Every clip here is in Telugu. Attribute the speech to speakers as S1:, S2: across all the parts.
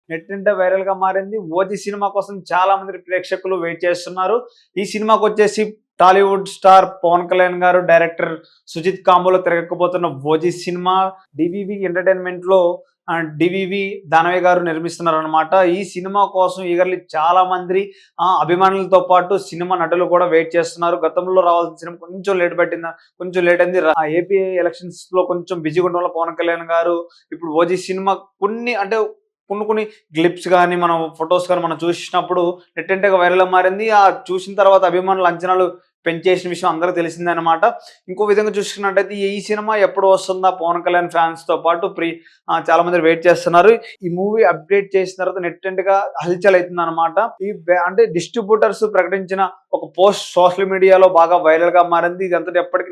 S1: నెట్టింట వైరల్ గా మారింది. ఓజీ సినిమా కోసం చాలా మంది ప్రేక్షకులు వెయిట్ చేస్తున్నారు. ఈ సినిమాకి వచ్చేసి టాలీవుడ్ స్టార్ పవన్ కళ్యాణ్ గారు, డైరెక్టర్ సుజిత్ కాంబోలో తెరకెక్కబోతున్న ఓజీ సినిమా డివివి ఎంటర్టైన్మెంట్ లో డివివి దానవయ్య గారు నిర్మిస్తున్నారనమాట. ఈ సినిమా కోసం ఈగర్లీ చాలా మంది అభిమానులతో పాటు సినిమా నటులు కూడా వెయిట్ చేస్తున్నారు. గతంలో రావాల్సిన సినిమా కొంచెం లేట్ అయింది. ఏపీ ఎలక్షన్స్ లో కొంచెం బిజీగా ఉండడం వల్ల పవన్ కళ్యాణ్ గారు ఇప్పుడు ఓజీ సినిమా కొన్ని గ్లిప్స్ కానీ మనం ఫొటోస్ కానీ మనం చూసినప్పుడు నెట్టెంటగా వైరల్గా మారింది. చూసిన తర్వాత అభిమానుల అంచనాలు పెంచేసిన విషయం అందరికీ తెలిసిందే అనమాట. ఇంకో విధంగా చూసుకున్నట్టయితే ఈ సినిమా ఎప్పుడు వస్తుందా పవన్ కళ్యాణ్ ఫ్యాన్స్ తో పాటు చాలా మంది వెయిట్ చేస్తున్నారు. ఈ మూవీ అప్డేట్ చేసిన తర్వాత నెట్టెంట్గా హల్చల్ అవుతుంది అనమాట. అంటే డిస్ట్రిబ్యూటర్స్ ప్రకటించిన ఒక పోస్ట్ సోషల్ మీడియాలో బాగా వైరల్ గా మారింది. ఇదంతా ఎప్పటికి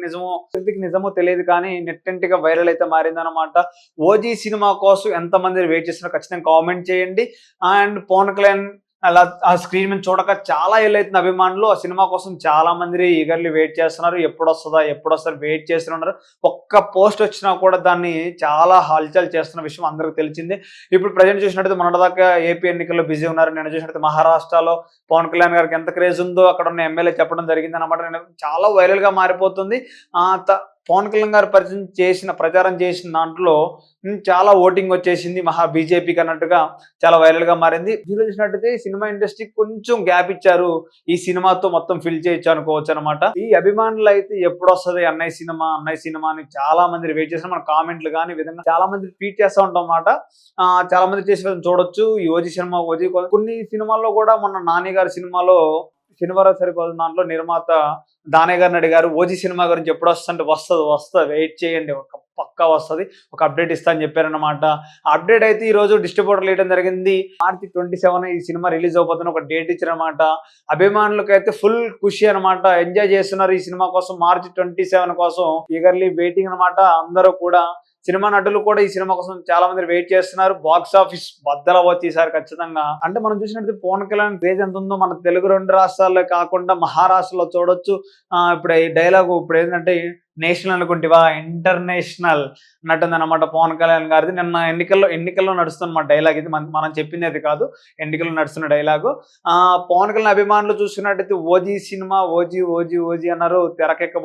S1: నిజమో తెలియదు కానీ నెట్టెంట్గా వైరల్ అయితే మారింది అనమాట. ఓజీ సినిమా కోసం ఎంతమంది వెయిట్ చేస్తున్నారో ఖచ్చితంగా కామెంట్ చేయండి. అండ్ పవన్ కళ్యాణ్ అలా ఆ స్క్రీన్ మీద చూడక చాలా ఏళ్ళైతుంది అభిమానులు. ఆ సినిమా కోసం చాలా మంది ఈగర్లీ వెయిట్ చేస్తున్నారు. ఎప్పుడు వస్తారు వెయిట్ చేస్తున్నారు. ఒక్క పోస్ట్ వచ్చినా కూడా దాన్ని చాలా హల్చల్ చేస్తున్న విషయం అందరికీ తెలిసిందే. ఇప్పుడు ప్రజెంట్ చూసినట్టయితే మొన్నటిదాకా ఏపీ ఎన్నికల్లో బిజీ ఉన్నారు. నేను చూసినట్టు మహారాష్ట్రలో పవన్ కళ్యాణ్ గారికి ఎంత క్రేజ్ ఉందో అక్కడ ఉన్న ఎమ్మెల్యే చెప్పడం జరిగింది అనమాట. చాలా వైరల్ గా మారిపోతుంది. పవన్ కళ్యాణ్ గారు ప్రచారం చేసిన దాంట్లో చాలా ఓటింగ్ వచ్చేసింది బీజేపీకి అన్నట్టుగా చాలా వైరల్ గా మారింది. దీనిలో చూసినట్టయితే సినిమా ఇండస్ట్రీ కొంచెం గ్యాప్ ఇచ్చారు. ఈ సినిమాతో మొత్తం ఫిల్ చేయొచ్చు అనుకోవచ్చు అనమాట. ఈ అభిమానులు అయితే ఎప్పుడు వస్తుంది అన్నయ్య సినిమా అని చాలా మంది వెయిట్ చేసిన మన కామెంట్లు కానీ విధంగా చాలా మంది ట్వీట్ చేస్తూ ఉంటాం అన్నమాట. చాలా మంది చేసి చూడొచ్చు. ఈ ఓజీ కొన్ని సినిమాల్లో కూడా మొన్న నాని గారి సినిమాలో శనివారం సరిపోదు దాంట్లో నిర్మాత దానయ్య గారిని అడిగారు ఓజీ సినిమా గురించి ఎప్పుడు వస్తుంటే వస్తుంది వెయిట్ చేయండి పక్కా వస్తుంది ఒక అప్డేట్ ఇస్తా అని చెప్పారనమాట. అప్డేట్ అయితే ఈ రోజు డిస్ట్రిబ్యూటర్ ఇవ్వడం జరిగింది. మార్చి 27 ఈ సినిమా రిలీజ్ అవుతుంది ఒక డేట్ ఇచ్చారనమాట. అభిమానులకు అయితే ఫుల్ ఖుషి అనమాట. ఎంజాయ్ చేస్తున్నారు ఈ సినిమా కోసం. మార్చి 27 కోసం ఈగర్లీ వెయిటింగ్ అనమాట. అందరూ కూడా సినిమా నటులు కూడా ఈ సినిమా కోసం చాలా మంది వెయిట్ చేస్తున్నారు. బాక్స్ ఆఫీస్ బద్దలవచ్చు ఈసారి ఖచ్చితంగా. అంటే మనం చూసినట్టు పవన్ కళ్యాణ్ క్రేజ్ ఎంత ఉందో మన తెలుగు 2 రాష్ట్రాల్లో కాకుండా మహారాష్ట్రలో చూడొచ్చు. ఇప్పుడు ఈ డైలాగు ఇప్పుడు ఏంటంటే నేషనల్ అనుకుంటేవా ఇంటర్నేషనల్ అన్నట్టుంది అనమాట పవన్ కళ్యాణ్ గారిది. నిన్న ఎన్నికల్లో నడుస్తున్న డైలాగ్ ఇది. మనం చెప్పింది అది కాదు, ఎన్నికల్లో నడుస్తున్న డైలాగు. పవన్ కళ్యాణ్ అభిమానులు చూసినట్టయితే ఓజీ సినిమా ఓజీ అన్నారు తెరకెక్క